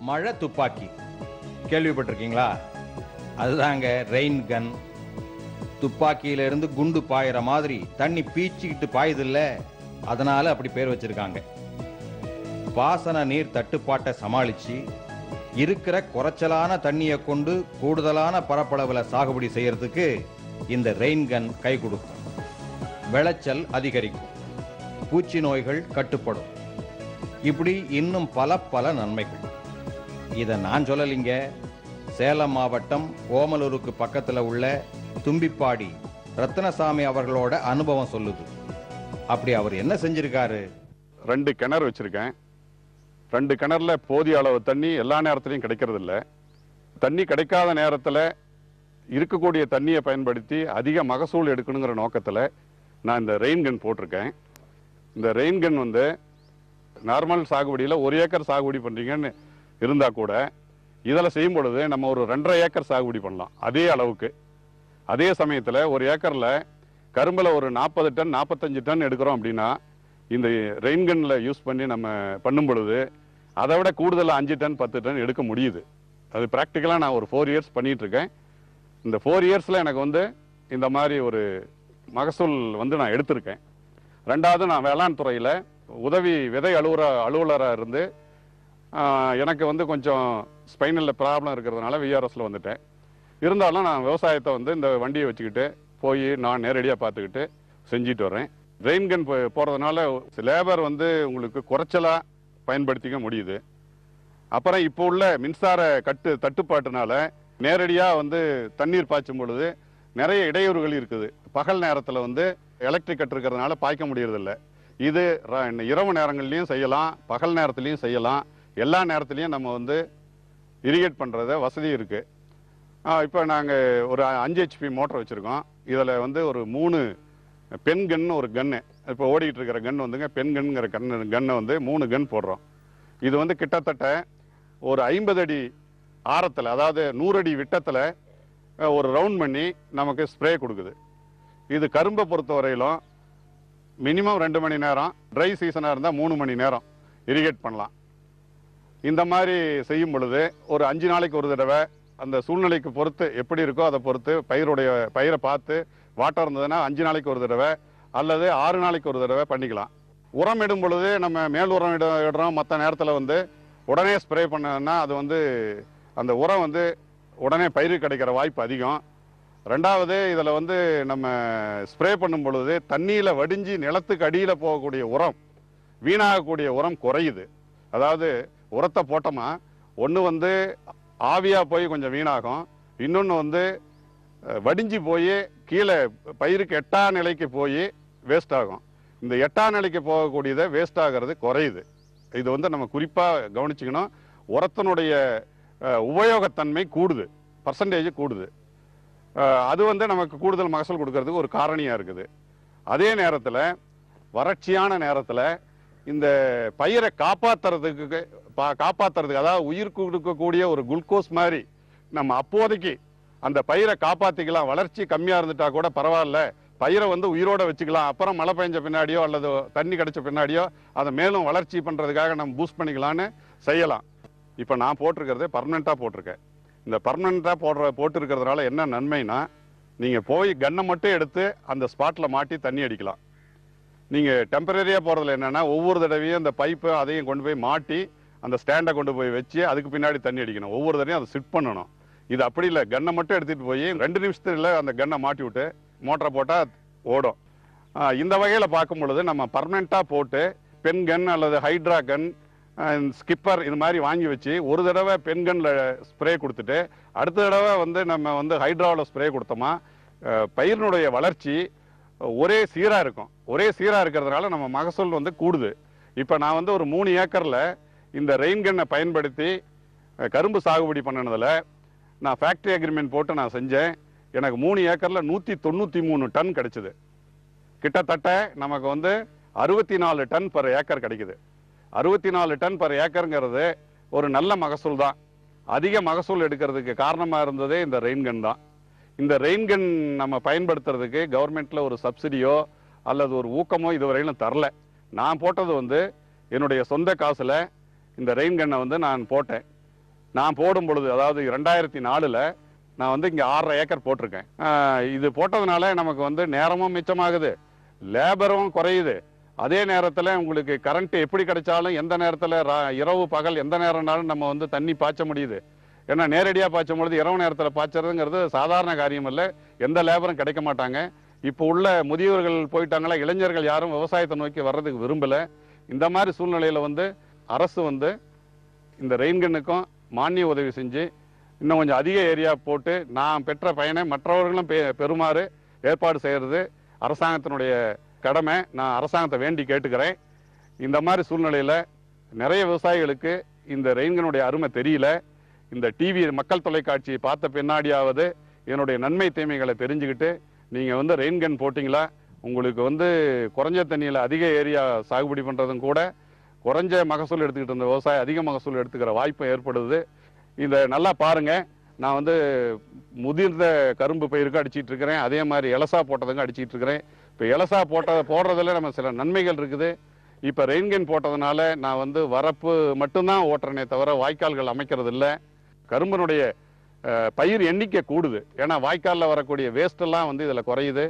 மழை துப்பாக்கி கேள்விப்பட்டிருக்கீங்களா? அதுதாங்க ரெயின் கன். துப்பாக்கியிலிருந்து குண்டு பாயிற மாதிரி தண்ணி பீச்சிக்கிட்டு பாயுதில்ல, அதனால அப்படி பேர் வச்சிருக்காங்க. பாசன நீர் தட்டுப்பாட்டை சமாளிச்சு இருக்கிற குறைச்சலான தண்ணியை கொண்டு கூடுதலான பரப்பளவுல சாகுபடி செய்யறதுக்கு இந்த ரெயின் கன் கை கொடுக்கும். விளைச்சல் அதிகரிக்கும், பூச்சி நோய்கள் கட்டுப்படும், இப்படி இன்னும் பல பல நன்மைகள். இதை நான் சொல்லலிங்க, சேலம் மாவட்டம் ஓமலூருக்கு பக்கத்துல உள்ள தும்பிப்பாடி ரத்னசாமி அவர்களோட அனுபவம் சொல்லுது. அப்படி அவர் என்ன செஞ்சிருக்காரு? 2 கிணறு வச்சிருக்கேன். 2 கிணறுல போதிய அளவு தண்ணி எல்லா நேரத்திலையும் கிடைக்கிறது இல்லை. தண்ணி கிடைக்காத நேரத்தில் இருக்கக்கூடிய தண்ணியை பயன்படுத்தி அதிக மகசூல் எடுக்கணுங்கிற நோக்கத்தில் நான் இந்த ரெயின் கன் போட்டிருக்கேன். இந்த ரெயின் கன் வந்து நார்மல் சாகுபடியில் 1 ஏக்கர் சாகுபடி பண்ணுறீங்கன்னு இருந்தால் கூட இதில் செய்யும் பொழுது நம்ம ஒரு 2.5 ஏக்கர் சாகுபடி பண்ணலாம். அதே அளவுக்கு அதே சமயத்தில் 1 ஏக்கரில் கரும்பில் ஒரு 40 டன் 45 டன் எடுக்கிறோம் அப்படின்னா இந்த ரெயின் கன்னில் யூஸ் பண்ணி நம்ம பண்ணும் பொழுது அதை விட கூடுதலாக 5 டன் 10 டன் எடுக்க முடியுது. அது ப்ராக்டிக்கலாக நான் ஒரு 4 இயர்ஸ் பண்ணிகிட்ருக்கேன். இந்த 4 இயர்ஸில் எனக்கு வந்து இந்த மாதிரி ஒரு மகசூல் வந்து நான் எடுத்திருக்கேன். 2வது, நான் வேளாண் துறையில் உதவி விதை அலுவலராக இருந்து எனக்கு வந்து கொஞ்சம் ஸ்பைனலில் ப்ராப்ளம் இருக்கிறதுனால விஆர்எஸில் வந்துட்டேன். இருந்தாலும் நான் விவசாயத்தை வந்து இந்த வண்டியை வச்சுக்கிட்டு போய் நான் நேரடியாக பார்த்துக்கிட்டு செஞ்சுட்டு வரேன். ரெயின் கன் போகிறதுனால லேபர் வந்து உங்களுக்கு குறைச்சலாக பயன்படுத்திக்க முடியுது. அப்புறம் இப்போ உள்ள மின்சார தட்டுப்பாட்டுனால நேரடியாக வந்து தண்ணீர் பாய்ச்சும் பொழுது நிறைய இடையூறுகள் இருக்குது. பகல் நேரத்தில் வந்து எலக்ட்ரிக் கட் இருக்கிறதுனால பாய்க்க முடியறதில்ல. இது இரவு நேரங்கள்லையும் செய்யலாம், பகல் நேரத்துலையும் செய்யலாம், எல்லா நேரத்துலையும் நம்ம வந்து இரிகேட் பண்ணுறத வசதி இருக்குது. இப்போ நாங்கள் ஒரு 5 HP மோட்டர் வச்சுருக்கோம். இதில் வந்து ஒரு 3 பென் கன்னு ஒரு கன்னு, இப்போ ஓடிக்கிட்டு இருக்கிற கன் வந்துங்க பென் கன்னுங்கிற கன்னை வந்து 3 கன் போடுறோம். இது வந்து கிட்டத்தட்ட ஒரு 50 அடி ஆரத்தில், அதாவது 100 அடி விட்டத்தில் ஒரு ரவுண்ட் பண்ணி நமக்கு ஸ்ப்ரே கொடுக்குது. இது கரும்பை பொறுத்த வரையிலும் மினிமம் 2 மணி நேரம், ட்ரை சீசனாக இருந்தால் 3 மணி நேரம் இரிகேட் பண்ணலாம். இந்த மாதிரி செய்யும் பொழுது ஒரு 5 நாளைக்கு ஒரு தடவை அந்த சூழ்நிலைக்கு பொறுத்து எப்படி இருக்கோ அதை பொறுத்து பயிரை பார்த்து வாட்டர் இருந்ததுன்னா 5 நாளைக்கு ஒரு தடவை அல்லது 6 நாளைக்கு ஒரு தடவை பண்ணிக்கலாம். உரம் இடும் பொழுது நம்ம மேல் உரம் இடுறோம், மற்ற நேரத்தில் வந்து உடனே ஸ்ப்ரே பண்ணோன்னா அது வந்து அந்த உரம் வந்து உடனே பயிர் கிடைக்கிற வாய்ப்பு அதிகம். 2வது, இதில் வந்து நம்ம ஸ்ப்ரே பண்ணும் பொழுது தண்ணியில் வடிஞ்சு நிலத்துக்கு அடியில் போகக்கூடிய உரம், வீணாகக்கூடிய உரம் குறையுது. அதாவது உரத்தை போட்டோமா ஒன்று வந்து ஆவியாக போய் கொஞ்சம் வீணாகும், இன்னொன்று வந்து வடிஞ்சு போய் கீழே பயிருக்கு 8ஆம் நிலைக்கு போய் வேஸ்ட் ஆகும். இந்த 8ஆம் நிலைக்கு போகக்கூடியதை வேஸ்ட் ஆகிறது குறையுது. இது வந்து நம்ம குறிப்பாக கவனிச்சுக்கணும். உரத்தினுடைய உபயோகத்தன்மை கூடுது, பர்சன்டேஜ் கூடுது. அது வந்து நமக்கு கூடுதல் மகசூல் கொடுக்கறதுக்கு ஒரு காரணியாக இருக்குது. அதே நேரத்தில் வறட்சியான நேரத்தில் இந்த பயிரை காப்பாற்றுறதுக்கு அதாவது உயிர் கொடுக்கக்கூடிய ஒரு குளுக்கோஸ் மாதிரி நம்ம அப்போதைக்கு அந்த பயிரை காப்பாற்றிக்கலாம். வளர்ச்சி கம்மியாக இருந்துட்டா கூட பரவாயில்ல, பயிரை வந்து உயிரோட வச்சுக்கலாம். அப்புறம் மழை பெஞ்ச பின்னாடியோ அல்லது தண்ணி கிடைச்ச பின்னாடியோ அதை மேலும் வளர்ச்சி பண்ணுறதுக்காக நம்ம பூஸ்ட் பண்ணிக்கலான்னு செய்யலாம். இப்போ நான் போட்டிருக்கிறது பர்மனெண்ட்டாக போட்டிருக்கேன். இந்த பர்மனெண்ட்டாக போட்டிருக்கிறதுனால என்ன நன்மைனா, நீங்கள் போய் கன்னை மட்டும் எடுத்து அந்த ஸ்பாட்டில் மாட்டி தண்ணி அடிக்கலாம். நீங்கள் டெம்பரரியாக போகிறதுல என்னென்னா ஒவ்வொரு தடவையும் அந்த பைப்பு அதையும் கொண்டு போய் மாட்டி அந்த ஸ்டாண்டை கொண்டு போய் வச்சு அதுக்கு பின்னாடி தண்ணி அடிக்கணும். ஒவ்வொரு தடவையும் அதை சிட் பண்ணணும். இது அப்படி இல்லை, கன்னை மட்டும் எடுத்துகிட்டு போய் 2 நிமிஷத்துல அந்த கன்னை மாட்டி விட்டு மோட்டரை போட்டால் ஓடும். இந்த வகையில் பார்க்கும் பொழுது நம்ம பர்மனெண்ட்டாக போட்டு பென் கன் அல்லது ஹைட்ரா கன், ஸ்கிப்பர் இது மாதிரி வாங்கி வச்சு ஒரு தடவை பென் கன்னில் ஸ்ப்ரே கொடுத்துட்டு அடுத்த தடவை வந்து நம்ம வந்து ஹைட்ராவில் ஸ்ப்ரே கொடுத்தோமா பயிரினுடைய வளர்ச்சி ஒரே சீராக இருக்கும். ஒரே சீராக இருக்கிறதுனால நம்ம மகசூல் வந்து கூடுது. இப்போ நான் வந்து ஒரு 3 ஏக்கரில் இந்த ரெயின் கன்னை பயன்படுத்தி கரும்பு சாகுபடி பண்ணினதில் நான் ஃபேக்ட்ரி அக்ரிமெண்ட் போட்டு நான் செஞ்சேன். எனக்கு 3 ஏக்கரில் 193 டன் கிடைச்சிது. கிட்டத்தட்ட நமக்கு வந்து 64 டன் பர் ஏக்கர் கிடைக்குது. 64 டன் பர் ஏக்கருங்கிறது ஒரு நல்ல மகசூல் தான். அதிக மகசூல் எடுக்கிறதுக்கு காரணமாக இருந்ததே இந்த ரெயின் கன் தான். இந்த ரெயின் கன் நம்ம பயன்படுத்துறதுக்கு கவர்மெண்ட்டில் ஒரு சப்சிடியோ அல்லது ஒரு ஊக்கமோ இதுவரையிலும் தரல. நான் போட்டது வந்து என்னுடைய சொந்த காசில் இந்த ரெயின் கன்னை வந்து நான் போட்டேன். நான் போடும் பொழுது, அதாவது 2004ல் நான் வந்து இங்கே 6.5 ஏக்கர் போட்டிருக்கேன். இது போட்டதுனால நமக்கு வந்து நேரமும் மிச்சமாகுது, லேபரும் குறையுது. அதே நேரத்தில் உங்களுக்கு கரண்ட் எப்படி கிடைச்சாலும் எந்த நேரத்தில் இரவு பகல் எந்த நேரம்னாலும் நம்ம வந்து தண்ணி பாய்ச்ச முடியுது. ஏன்னா நேரடியாக பாய்ச்சும் பொழுது இரவு நேரத்தில் பாய்ச்சறதுங்கிறது சாதாரண காரியம் இல்லை, எந்த லேபரும் கிடைக்க மாட்டாங்க. இப்போ உள்ள முதியவர்கள் போயிட்டாங்களா, இளைஞர்கள் யாரும் விவசாயத்தை நோக்கி வர்றதுக்கு விரும்பலை. இந்த மாதிரி சூழ்நிலையில் வந்து அரசு வந்து இந்த ரெயின்கன்னுக்கும் மானிய உதவி செஞ்சு இன்னும் கொஞ்சம் அதிக ஏரியா போட்டு நான் பெற்ற பயனை மற்றவர்களும் பெறுமாறு ஏற்பாடு செய்கிறது அரசாங்கத்தினுடைய கடமை. நான் அரசாங்கத்தை வேண்டி கேட்டுக்கிறேன். இந்த மாதிரி சூழ்நிலையில் நிறைய விவசாயிகளுக்கு இந்த ரெயின்கனுடைய அருமை தெரியல. இந்த டிவி மக்கள் தொலைக்காட்சியை பார்த்த பின்னாடியாவது என்னுடைய நன்மை தீமைகளை தெரிஞ்சுக்கிட்டு நீங்கள் வந்து ரெயின்கன் போட்டிங்களா, உங்களுக்கு வந்து குறைஞ்ச தண்ணியில் அதிக ஏரியா சாகுபடி பண்ணுறதும் கூட குறைஞ்ச மகசூல் எடுத்துக்கிட்டு இருந்த விவசாயம் அதிக மகசூல் எடுத்துக்கிற வாய்ப்பு ஏற்படுது. இதை நல்லா பாருங்கள். நான் வந்து முதிர்ந்த கரும்பு பயிருக்கு அடிச்சிட்டு இருக்கிறேன், அதே மாதிரி எலசா போட்டதுக்கும் அடிச்சிட்டு இருக்கிறேன். இப்போ எலசா போடுறதுல நம்ம சில நன்மைகள் இருக்குது. இப்போ ரெயின்கன் போட்டதுனால நான் வந்து வரப்பு மட்டும்தான் ஓட்டுறனே தவிர வாய்க்கால்கள் அமைக்கிறது இல்லை. கரும்பனுடைய பயிர் எண்ணிக்கை கூடுது, ஏன்னா வாய்க்காலில் வரக்கூடிய வேஸ்டெல்லாம் வந்து இதில் குறையுது.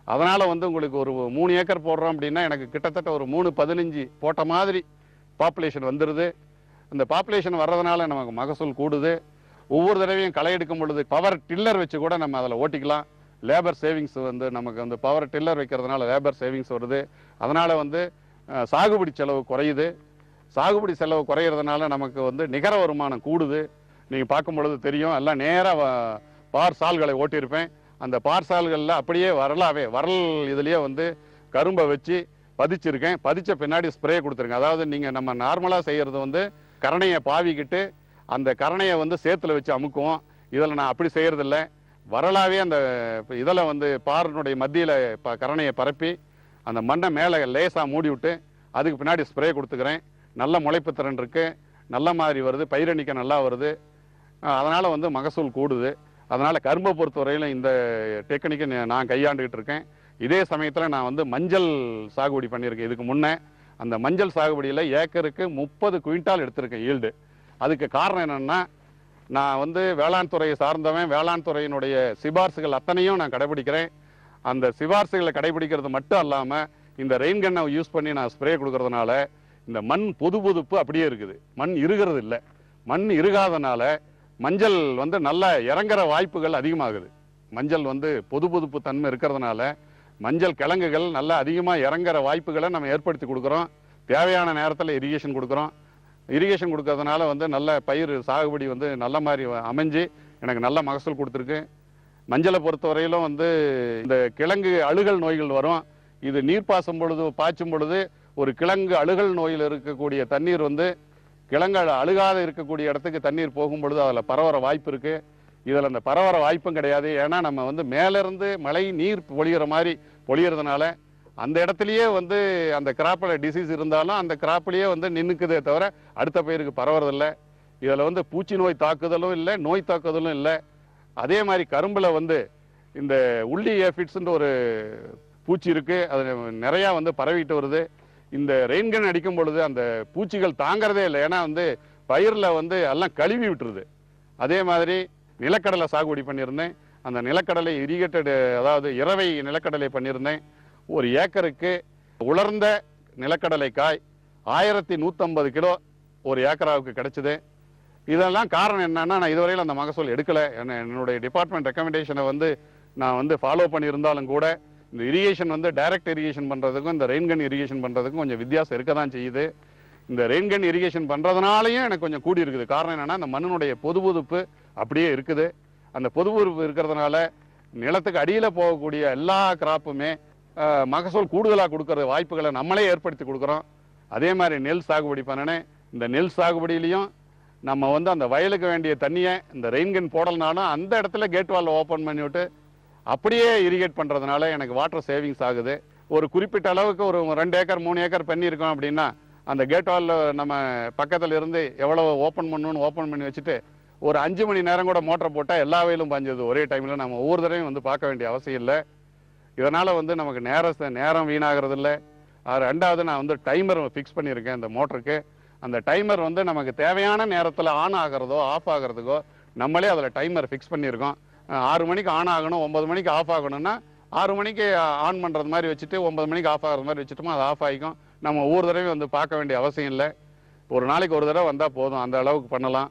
அதனால் வந்து உங்களுக்கு ஒரு 3 ஏக்கர் போடுறோம் அப்படின்னா எனக்கு கிட்டத்தட்ட ஒரு 3-15 போட்ட மாதிரி பாப்புலேஷன் வந்துடுது. அந்த பாப்புலேஷன் வர்றதுனால நமக்கு மகசூல் கூடுது. ஒவ்வொரு தடவையும் களை எடுக்கும் பொழுது பவர் டில்லர் வச்சு கூட நம்ம அதில் ஓட்டிக்கலாம். லேபர் சேவிங்ஸ் வந்து நமக்கு வந்து பவர் டில்லர் வைக்கிறதுனால லேபர் சேவிங்ஸ் வருது. அதனால் வந்து சாகுபடி செலவு குறையுது. சாகுபடி செலவு குறையிறதுனால நமக்கு வந்து நிகர வருமானம் கூடுது. நீங்கள் பார்க்கும் பொழுது தெரியும், எல்லாம் நேராக பார் சால்களை ஓட்டியிருப்பேன். அந்த பார் சால்களில் அப்படியே வரல் இதுலேயே வந்து கரும்பை வச்சு பதிச்சிருக்கேன். பதிச்ச பின்னாடி ஸ்ப்ரே கொடுத்துருங்க. அதாவது நீங்கள் நம்ம நார்மலாக செய்கிறது வந்து கரணையை பாவிக்கிட்டு அந்த கரணையை வந்து சேத்துல வச்சு அமுக்குவோம். இதில் நான் அப்படி செய்கிறதில்ல. வரலாவே அந்த இதில் வந்து பாரினுடைய மத்தியில் கரணையை பரப்பி அந்த மண்ணை மேலே லேசாக மூடி விட்டு அதுக்கு பின்னாடி ஸ்ப்ரே கொடுத்துக்கிறேன். நல்ல முளைப்பு திறன் இருக்குது, நல்ல மாதிரி வருது, பயிரெண்ணிக்கை நல்லா வருது. அதனால் வந்து மகசூல் கூடுது. அதனால் கரும்பை பொறுத்தவரையில் இந்த டெக்னிக்கை நான் கையாண்டுக்கிட்டு இருக்கேன். இதே சமயத்தில் நான் வந்து மஞ்சள் சாகுபடி பண்ணியிருக்கேன். இதுக்கு முன்னே அந்த மஞ்சள் சாகுபடியில் ஏக்கருக்கு 30 குவிண்டால் எடுத்திருக்கேன் ஈல்டு. அதுக்கு காரணம் என்னென்னா, நான் வந்து வேளாண் துறையை சார்ந்தவன். வேளாண் துறையினுடைய சிபார்சுகள் அத்தனையும் நான் கடைபிடிக்கிறேன். அந்த சிபார்சுகளை கடைபிடிக்கிறது மட்டும் இல்லாமல் இந்த ரெயின்கன்னை யூஸ் பண்ணி நான் ஸ்ப்ரே கொடுக்கறதுனால இந்த மண் பொதுப்பு அப்படியே இருக்குது, மண் இறுகிறது இல்லை. மண் இறுகாதனால மஞ்சள் வந்து நல்லா இறங்குற வாய்ப்புகள் அதிகமாகுது. மஞ்சள் வந்து பொதுப்பு தன்மை இருக்கிறதுனால மஞ்சள் கிழங்குகள் நல்லா அதிகமாக இறங்குற வாய்ப்புகளை நம்ம ஏற்படுத்தி கொடுக்குறோம். தேவையான நேரத்தில் இரிகேஷன் கொடுக்குறோம். இரிகேஷன் கொடுக்கறதுனால வந்து நல்ல பயிர் சாகுபடி வந்து நல்ல மாதிரி அமைஞ்சு எனக்கு நல்ல மகசூல் கொடுத்துருக்கு. மஞ்சளை பொறுத்தவரையிலும் வந்து இந்த கிழங்கு அழுகல் நோய்கள் வரும். இது நீர் பாய்ச்சும் பொழுது ஒரு கிழங்கு அழுகல் நோயில் இருக்கக்கூடிய தண்ணீர் வந்து கிழங்கு அழுகாத இருக்கக்கூடிய இடத்துக்கு தண்ணீர் போகும் பொழுது அதில் பரவற வாய்ப்பு இருக்குது. இதில் அந்த பரவற வாய்ப்பும் கிடையாது. ஏன்னா நம்ம வந்து மேலேருந்து மழை நீர் பொழிகிற மாதிரி பொழியறதுனால அந்த இடத்துலையே வந்து அந்த கிராப்பில் டிசீஸ் இருந்தாலும் அந்த கிராப்லேயே வந்து நின்றுக்குதே தவிர அடுத்த பயிருக்கு பரவறதில்லை. இதில் வந்து பூச்சி நோய் தாக்குதலும் இல்லை, நோய் தாக்குதலும் இல்லை. அதே மாதிரி கரும்பில் வந்து இந்த உள்ளி ஏஃபிட்ஸ்ன்ற ஒரு பூச்சி இருக்குது, அது நிறையா வந்து பரவிட்டு வருது. இந்த ரெயின்கன் அடிக்கும் பொழுது அந்த பூச்சிகள் தாங்கிறதே இல்லை, ஏன்னா வந்து பயிரில் வந்து எல்லாம் கழுவி விட்டுருது. அதே மாதிரி நிலக்கடலை சாகுபடி பண்ணியிருந்தேன். அந்த நிலக்கடலை இரிகேட்டடு, அதாவது இரவை நிலக்கடலை பண்ணியிருந்தேன். ஒரு ஏக்கருக்கு உலர்ந்த நிலக்கடலை காய் 1150 கிலோ ஒரு ஏக்கராவுக்கு கிடைச்சிது. இதெல்லாம் காரணம் என்னன்னா, நான் இதுவரையில் அந்த மகசூல் எடுக்கலை. என்னுடைய டிபார்ட்மெண்ட் ரெக்கமெண்டேஷனை வந்து நான் வந்து ஃபாலோ பண்ணியிருந்தாலும் கூட இந்த இரிகேஷன் வந்து டைரக்ட் இரிகேஷன் பண்ணுறதுக்கும் இந்த ரெயின்கன் இரிகேஷன் பண்ணுறதுக்கும் கொஞ்சம் வித்தியாசம் இருக்க தான் செய்யுது. இந்த ரெயின்கன் இரிகேஷன் பண்ணுறதுனாலையும் எனக்கு கொஞ்சம் கூடி இருக்குது. காரணம் என்னென்னா, அந்த மண்ணினுடைய பொதுப்பு அப்படியே இருக்குது. அந்த பொதுப்பு இருக்கிறதுனால நிலத்துக்கு அடியில் போகக்கூடிய எல்லா கிராப்புமே மகசூல் கூடுதலாக கொடுக்குற வாய்ப்புகளை நம்மளே ஏற்படுத்தி கொடுக்குறோம். அதே மாதிரி நெல் சாகுபடி பண்ணினேன். இந்த நெல் சாகுபடியிலையும் நம்ம வந்து அந்த வயலுக்கு வேண்டிய தண்ணியை இந்த ரெயின்கன் போடலனாலும் அந்த இடத்துல கேட் வால் ஓப்பன் பண்ணிவிட்டு அப்படியே இரிகேட் பண்ணுறதுனால எனக்கு வாட்டர் சேவிங்ஸ் ஆகுது. ஒரு குறிப்பிட்ட அளவுக்கு ஒரு 2 ஏக்கர் 3 ஏக்கர் பண்ணியிருக்கோம் அப்படின்னா அந்த கேட் வாலில் நம்ம பக்கத்தில் இருந்து எவ்வளோ ஓப்பன் பண்ணணும்னு ஓப்பன் பண்ணி வச்சுட்டு ஒரு 5 மணி நேரம் கூட மோட்டரை போட்டால் எல்லா வயலும் பாஞ்சது ஒரே டைமில். நம்ம ஒவ்வொரு தடவையும் வந்து பார்க்க வேண்டிய அவசியம் இல்லை. இதனால் வந்து நமக்கு நேரம் வீணாகிறது இல்லை. ரெண்டாவது, நான் வந்து டைமர் ஃபிக்ஸ் பண்ணியிருக்கேன் இந்த மோட்டருக்கு. அந்த டைமர் வந்து நமக்கு தேவையான நேரத்தில் ஆன் ஆகிறதோ ஆஃப் ஆகிறதுக்கோ நம்மளே அதில் டைமர் ஃபிக்ஸ் பண்ணியிருக்கோம். 6 மணிக்கு ஆன் ஆகணும், 9 மணிக்கு ஆஃப் ஆகணும்னா 6 மணிக்கு ஆன் பண்ணுறது மாதிரி வச்சுட்டு 9 மணிக்கு ஆஃப் ஆகிறது மாதிரி வச்சுட்டோமோ அது ஆஃப் ஆகிக்கும். நம்ம ஒவ்வொரு தடவையும் வந்து பார்க்க வேண்டிய அவசியம் இல்லை. ஒரு நாளைக்கு ஒரு தடவை வந்தால் போதும், அந்த அளவுக்கு பண்ணலாம்.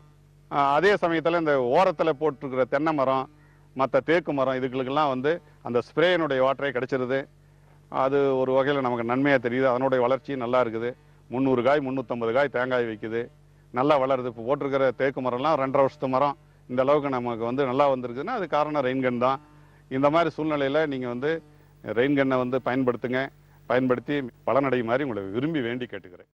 அதே சமயத்தில் இந்த ஓரத்தில் போட்டிருக்கிற தென்னை மரம், மற்ற தேக்கு மரம் இதுகளுக்கெல்லாம் வந்து அந்த ஸ்ப்ரேயினுடைய வாட்டரே கிடச்சிருது. அது ஒரு வகையில் நமக்கு நன்மையாக தெரியுது. அதனுடைய வளர்ச்சி நல்லா இருக்குது. 300 காய் 350 காய் தேங்காய் வைக்குது, நல்லா வளருது. இப்போ போட்டிருக்கிற தேக்கு மரம்லாம் 2.5 வருஷத்து மரம், இந்த அளவுக்கு நமக்கு வந்து நல்லா வந்திருக்குதுன்னா அது காரணம் ரெயின்கன் தான். இந்த மாதிரி சூழ்நிலையில் நீங்கள் வந்து ரெயின்கன்னை வந்து பயன்படுத்தி பலனடை மாதிரி உங்களை விரும்பி வேண்டி கேட்டுக்கிறேன்.